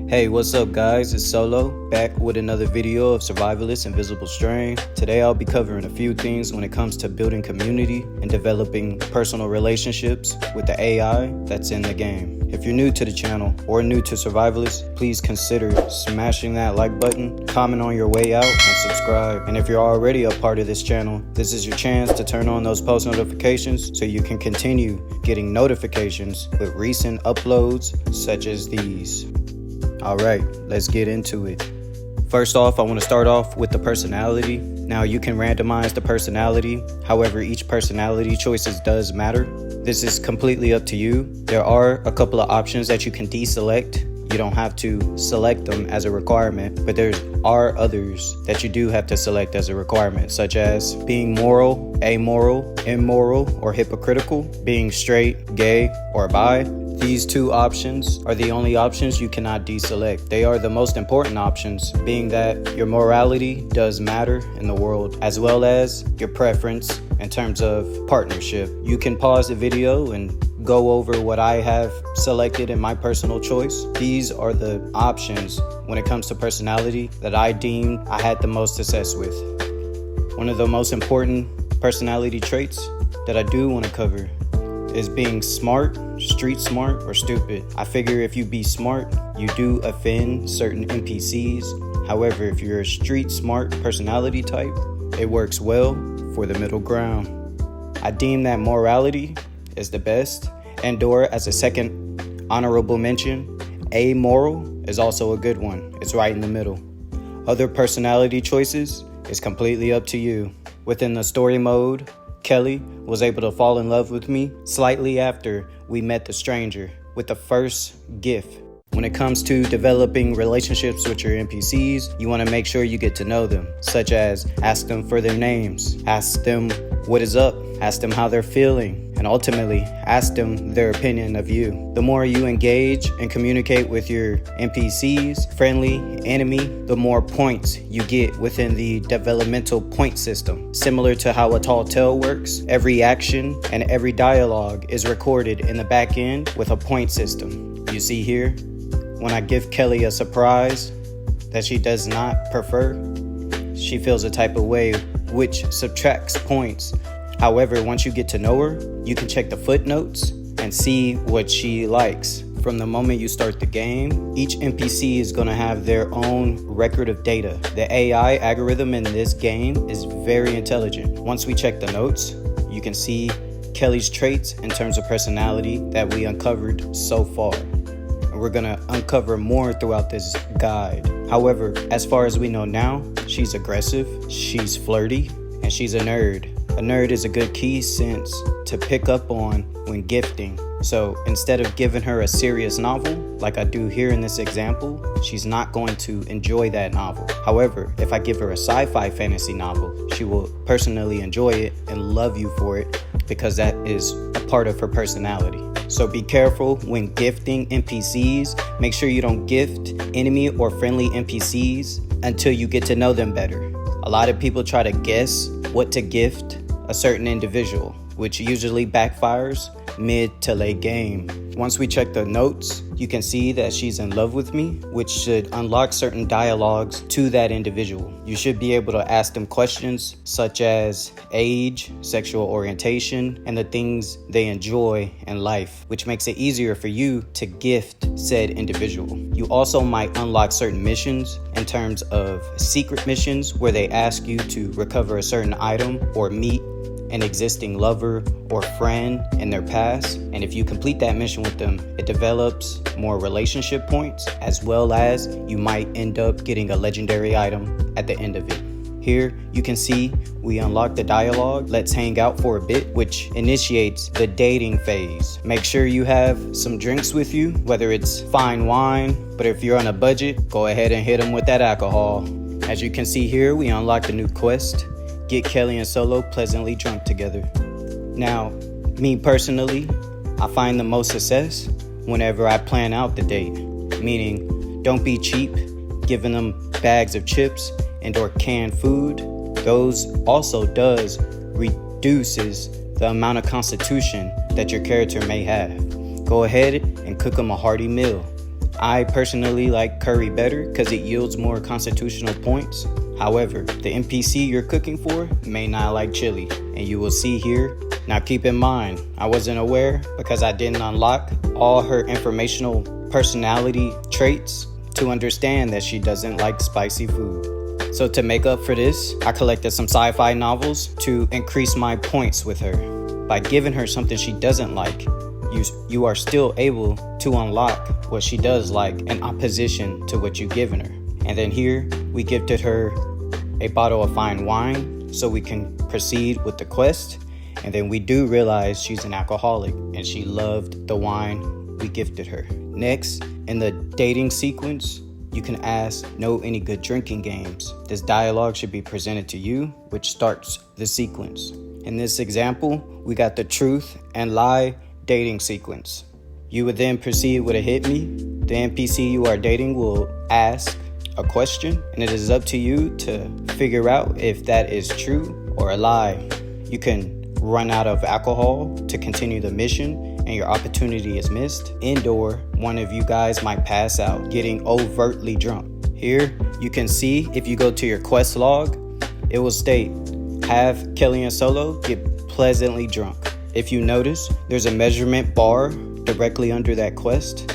Hey, what's up guys? It's Solo, back with another video of Survivalist Invisible Strain. Today I'll be covering a few things when it comes to building community and developing personal relationships with the AI that's in the game. If you're new to the channel or new to Survivalist, please consider smashing that like button, comment on your way out, and subscribe. And if you're already a part of this channel, this is your chance to turn on those post notifications so you can continue getting notifications with recent uploads such as these. Alright, let's get into it. First off, I want to start off with the personality. Now you can randomize the personality, however each personality choices does matter. This is completely up to you. There are a couple of options that you can deselect. You don't have to select them as a requirement, but there are others that you do have to select as a requirement, such as being moral, amoral, immoral, or hypocritical, being straight, gay, or bi. These two options are the only options you cannot deselect. They are the most important options, being that your morality does matter in the world, as well as your preference in terms of partnership. You can pause the video and go over what I have selected in my personal choice. These are the options when it comes to personality that I deemed I had the most success with. One of the most important personality traits that I do want to cover is being smart, street smart, or stupid. I figure if you be smart, you do offend certain NPCs. However, if you're a street smart personality type, it works well for the middle ground. I deem that morality is the best, and/or as a second honorable mention, amoral is also a good one. It's right in the middle. Other personality choices is completely up to you. Within the story mode, Kelly was able to fall in love with me slightly after we met the stranger with the first gift. When it comes to developing relationships with your NPCs, you want to make sure you get to know them, such as ask them for their names, ask them what is up, ask them how they're feeling, and ultimately ask them their opinion of you. The more you engage and communicate with your NPCs, friendly, enemy, the more points you get within the developmental point system. Similar to how a tall tale works, every action and every dialogue is recorded in the back end with a point system. You see here, when I give Kelly a surprise that she does not prefer, she feels a type of way which subtracts points. However, once you get to know her, you can check the footnotes and see what she likes. From the moment you start the game, each NPC is going to have their own record of data. The AI algorithm in this game is very intelligent. Once we check the notes, you can see Kelly's traits in terms of personality that we uncovered so far. And we're going to uncover more throughout this guide. However, as far as we know now, she's aggressive, she's flirty, and she's a nerd. A nerd is a good key sense to pick up on when gifting. So instead of giving her a serious novel, like I do here in this example, she's not going to enjoy that novel. However, if I give her a sci-fi fantasy novel, she will personally enjoy it and love you for it because that is a part of her personality. So be careful when gifting NPCs. Make sure you don't gift enemy or friendly NPCs until you get to know them better. A lot of people try to guess what to gift a certain individual, which usually backfires mid to late game. Once we check the notes, you can see that she's in love with me, which should unlock certain dialogues to that individual. You should be able to ask them questions such as age, sexual orientation, and the things they enjoy in life, which makes it easier for you to gift said individual. You also might unlock certain missions in terms of secret missions where they ask you to recover a certain item or meet an existing lover or friend in their past, and if you complete that mission with them, it develops more relationship points, as well as you might end up getting a legendary item at the end of it. Here you can see we unlock the dialogue, let's hang out for a bit, which initiates the dating phase. Make sure you have some drinks with you, whether it's fine wine, but if you're on a budget, go ahead and hit them with that alcohol. As you can see here, we unlocked a new quest. Get Kelly and Solo pleasantly drunk together. Now, me personally, I find the most success whenever I plan out the date. Meaning, don't be cheap, giving them bags of chips and or canned food. Those also does reduces the amount of constitution that your character may have. Go ahead and cook them a hearty meal. I personally like curry better because it yields more constitutional points. However, the NPC you're cooking for may not like chili, and you will see here. Now keep in mind, I wasn't aware because I didn't unlock all her informational personality traits to understand that she doesn't like spicy food. So to make up for this, I collected some sci-fi novels to increase my points with her. By giving her something she doesn't like, you are still able to unlock what she does like in opposition to what you've given her. And then here, we gifted her a bottle of fine wine so we can proceed with the quest. And then we do realize she's an alcoholic and she loved the wine we gifted her. Next, in the dating sequence, you can ask, know any good drinking games? This dialogue should be presented to you, which starts the sequence. In this example, we got the truth and lie dating sequence. You would then proceed with a hit me. The NPC you are dating will ask a question, and it is up to you to figure out if that is true or a lie. You can run out of alcohol to continue the mission, and your opportunity is missed. Indoor, one of you guys might pass out, getting overtly drunk. Here, you can see if you go to your quest log, it will state, have Kelly and Solo get pleasantly drunk. If you notice, there's a measurement bar directly under that quest.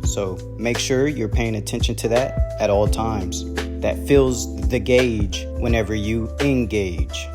So make sure you're paying attention to that at all times. That fills the gauge whenever you engage.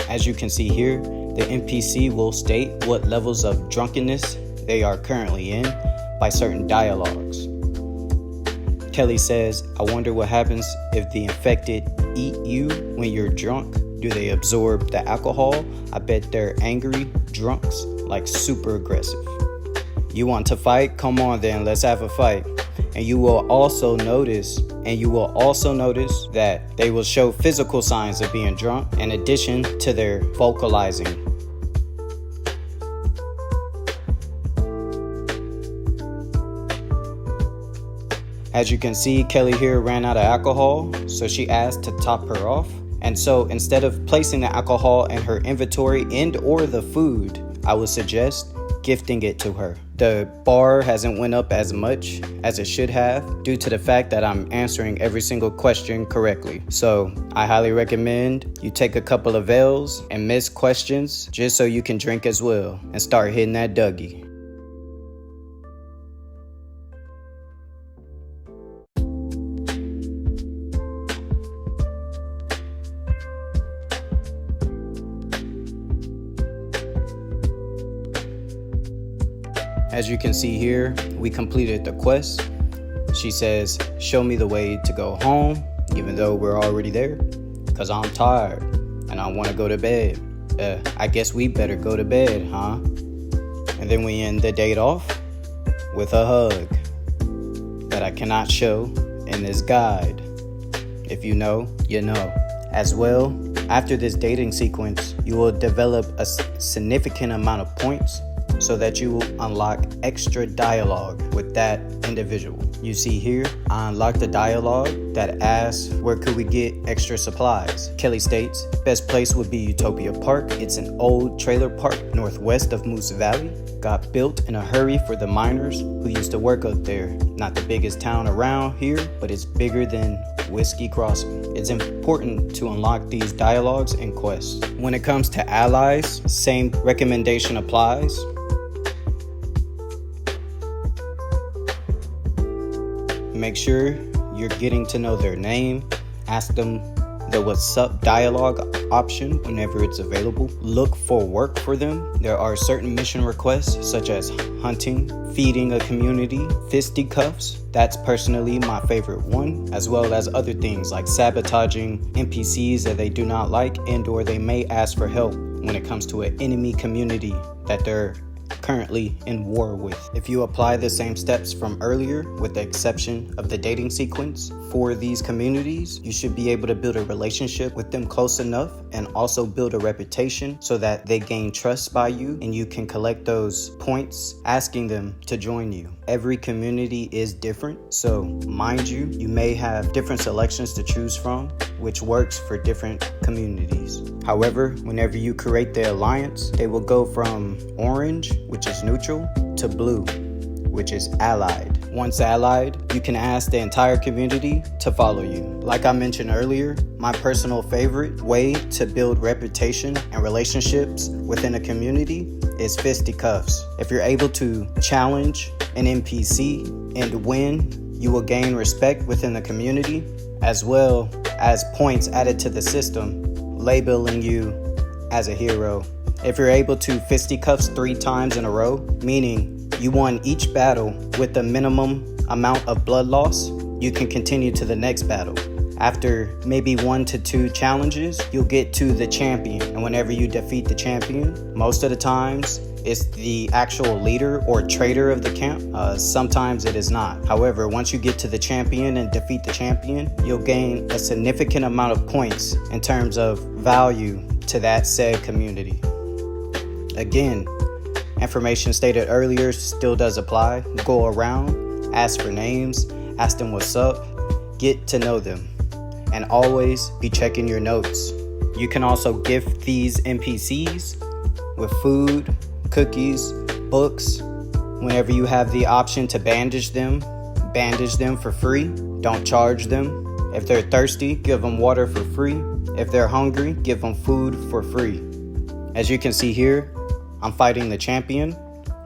As you can see here, the NPC will state what levels of drunkenness they are currently in by certain dialogues. Kelly says, I wonder what happens if the infected eat you when you're drunk. Do they absorb the alcohol? I bet they're angry drunks, like super aggressive. You want to fight? Come on then, let's have a fight. And you will also notice that they will show physical signs of being drunk in addition to their vocalizing. As you can see, Kelly here ran out of alcohol, so she asked to top her off. And so instead of placing the alcohol in her inventory and or the food, I would suggest gifting it to her. The bar hasn't went up as much as it should have due to the fact that I'm answering every single question correctly. So I highly recommend you take a couple of L's and miss questions just so you can drink as well and start hitting that Dougie. As you can see here, we completed the quest. She says, show me the way to go home, even though we're already there, because I'm tired and I want to go to bed. I guess we better go to bed, huh? And then we end the date off with a hug that I cannot show in this guide. If you know, you know. As well, after this dating sequence, you will develop a significant amount of points so that you will unlock extra dialogue with that individual. You see here, I unlocked the dialogue that asks, where could we get extra supplies? Kelly states, best place would be Utopia Park. It's an old trailer park northwest of Moose Valley. Got built in a hurry for the miners who used to work up there. Not the biggest town around here, but it's bigger than Whiskey Crossing. It's important to unlock these dialogues and quests. When it comes to allies, same recommendation applies. Make sure you're getting to know their name. Ask them the what's up dialogue option whenever it's available. Look for work for them. There are certain mission requests such as hunting, feeding a community, fisticuffs. That's personally my favorite one, as well as other things like sabotaging NPCs that they do not like and or they may ask for help when it comes to an enemy community that they're currently in war with. If you apply the same steps from earlier, with the exception of the dating sequence for these communities, you should be able to build a relationship with them close enough and also build a reputation so that they gain trust by you and you can collect those points asking them to join you. every community is different. So mind you, you may have different selections to choose from, which works for different communities. However, whenever you create the alliance, they will go from orange, which is neutral, to blue, which is allied. Once allied, you can ask the entire community to follow you. Like I mentioned earlier, my personal favorite way to build reputation and relationships within a community is fisticuffs. If you're able to challenge an NPC and win, you will gain respect within the community, as well as points added to the system, labeling you as a hero. If you're able to fisticuffs 3 times in a row, meaning you won each battle with the minimum amount of blood loss, you can continue to the next battle. After maybe 1 to 2 challenges, you'll get to the champion. And whenever you defeat the champion, most of the times it's the actual leader or trader of the camp. Sometimes it is not. However, once you get to the champion and defeat the champion, you'll gain a significant amount of points in terms of value to that said community. Again, information stated earlier still does apply. Go around, ask for names, ask them what's up, get to know them, and always be checking your notes. You can also gift these NPCs with food, cookies, books. Whenever you have the option to bandage them for free. Don't charge them. If they're thirsty, give them water for free. If they're hungry, give them food for free. As you can see here, I'm fighting the champion,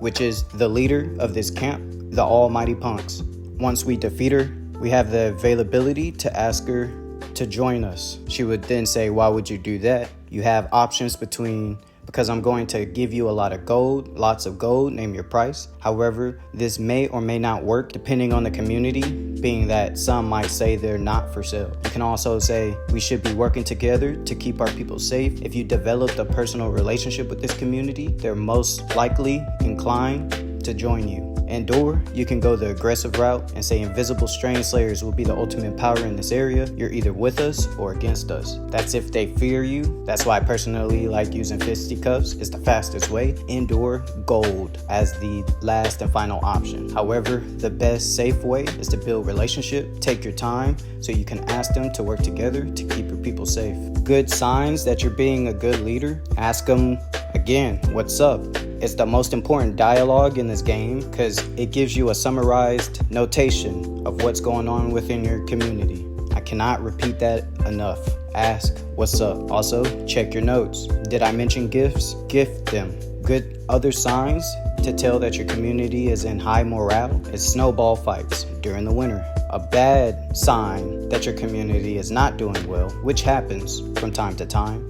which is the leader of this camp, the Almighty Punks. Once we defeat her, we have the availability to ask her to join us. She would then say, why would you do that? You have options because I'm going to give you a lot of gold, lots of gold, name your price. However, this may or may not work depending on the community, being that some might say they're not for sale. You can also say we should be working together to keep our people safe. If you developed a personal relationship with this community, they're most likely inclined to join you. And/or you can go the aggressive route and say invisible strain slayers will be the ultimate power in this area. You're either with us or against us. That's if they fear you. That's why I personally like using fisticuffs. It's the fastest way. And/or gold as the last and final option. However, the best safe way is to build relationship. Take your time so you can ask them to work together to keep your people safe. Good signs that you're being a good leader. Ask them again, what's up? It's the most important dialogue in this game because it gives you a summarized notation of what's going on within your community. I cannot repeat that enough. Ask, what's up? Also, check your notes. Did I mention gifts? Gift them. Good other signs to tell that your community is in high morale is snowball fights during the winter. A bad sign that your community is not doing well, which happens from time to time,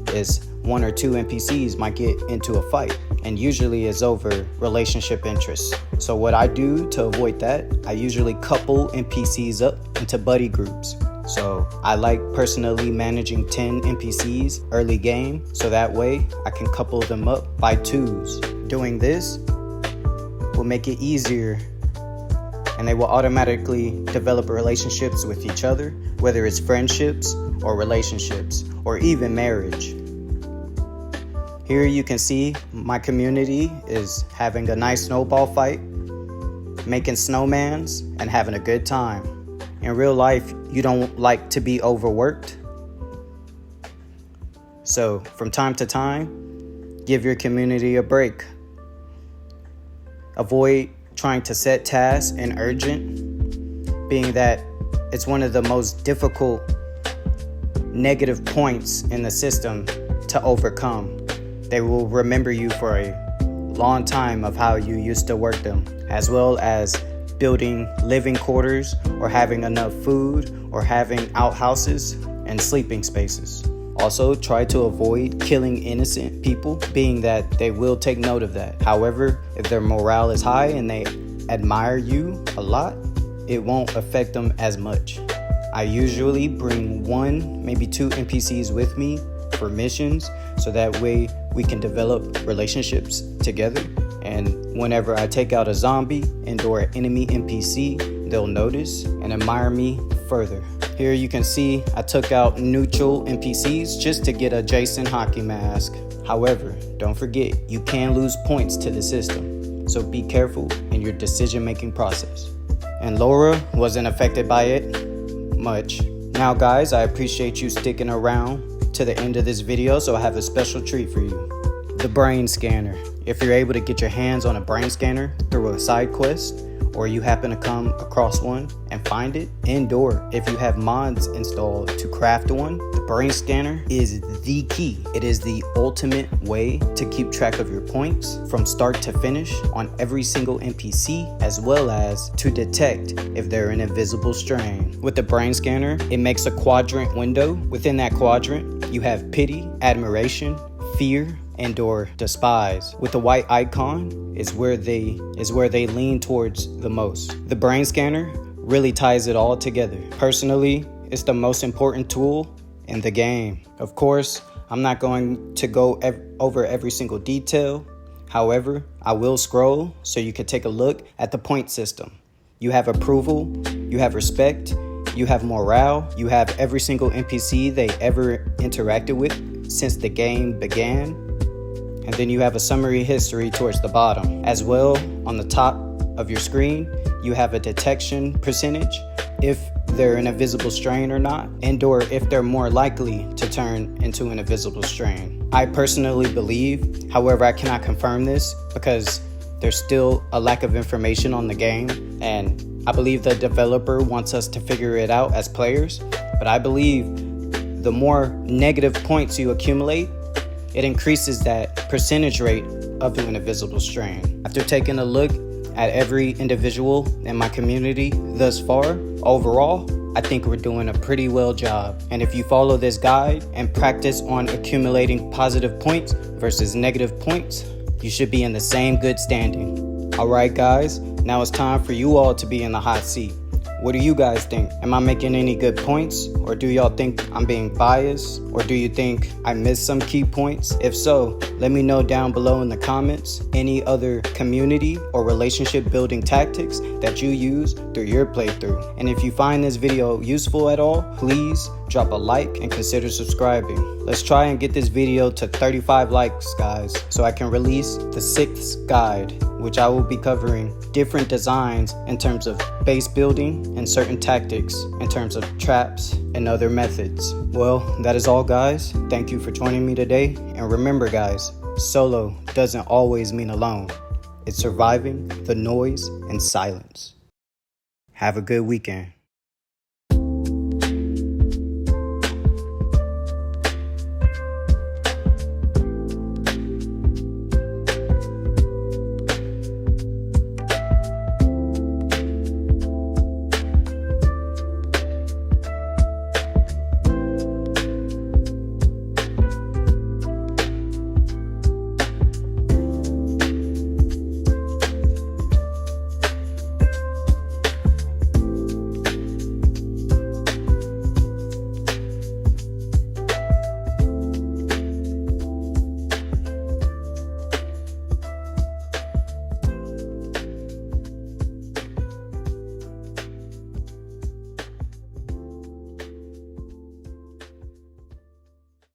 is 1 or 2 NPCs might get into a fight, and usually is over relationship interests. So what I do to avoid that, I usually couple NPCs up into buddy groups. So I like personally managing 10 NPCs early game, so that way I can couple them up by 2s. Doing this will make it easier, and they will automatically develop relationships with each other, whether it's friendships or relationships or even marriage. Here you can see my community is having a nice snowball fight, making snowmans, and having a good time. In real life, you don't like to be overworked. So from time to time, give your community a break. Avoid trying to set tasks in urgent, being that it's one of the most difficult negative points in the system to overcome. They will remember you for a long time of how you used to work them, as well as building living quarters or having enough food or having outhouses and sleeping spaces. Also, try to avoid killing innocent people, being that they will take note of that. However, if their morale is high and they admire you a lot, it won't affect them as much. I usually bring 1, maybe 2 NPCs with me for missions, so that way we can develop relationships together. And whenever I take out a zombie and/or an enemy NPC, they'll notice and admire me further. Here you can see I took out neutral NPCs just to get a Jason hockey mask. However, don't forget, you can lose points to the system. so be careful in your decision-making process. And Laura wasn't affected by it much. Now guys, I appreciate you sticking around to the end of this video, so I have a special treat for you. The brain scanner. If you're able to get your hands on a brain scanner through a side quest, or you happen to come across one and find it indoor, if you have mods installed to craft one, the brain scanner is the key. It is the ultimate way to keep track of your points from start to finish on every single NPC, as well as to detect if they're an invisible strain. With the brain scanner, it makes a quadrant window. Within that quadrant, you have pity, admiration, fear, and or despise. With the white icon is where they lean towards the most. The brain scanner really ties it all together. Personally, it's the most important tool in the game. Of course, I'm not going to go over every single detail. However, I will scroll so you can take a look at the point system. You have approval, you have respect, you have morale, you have every single NPC they ever interacted with since the game began. And then you have a summary history towards the bottom. As well, on the top of your screen, you have a detection percentage, if they're an invisible strain or not, and or if they're more likely to turn into an invisible strain. I personally believe, however, I cannot confirm this because there's still a lack of information on the game, and I believe the developer wants us to figure it out as players, but I believe the more negative points you accumulate, it increases that percentage rate of an invisible strain. After taking a look at every individual in my community thus far, overall, I think we're doing a pretty well job. And if you follow this guide and practice on accumulating positive points versus negative points, you should be in the same good standing. All right, guys, now it's time for you all to be in the hot seat. What do you guys think? Am I making any good points? Or do y'all think I'm being biased? Or do you think I missed some key points? If so, let me know down below in the comments any other community or relationship building tactics that you use through your playthrough. And if you find this video useful at all, please drop a like and consider subscribing. Let's try and get this video to 35 likes, guys, so I can release the 6th guide, which I will be covering different designs in terms of base building and certain tactics in terms of traps and other methods. Well, that is all, guys. Thank you for joining me today. And remember, guys, solo doesn't always mean alone. It's surviving the noise and silence. Have a good weekend.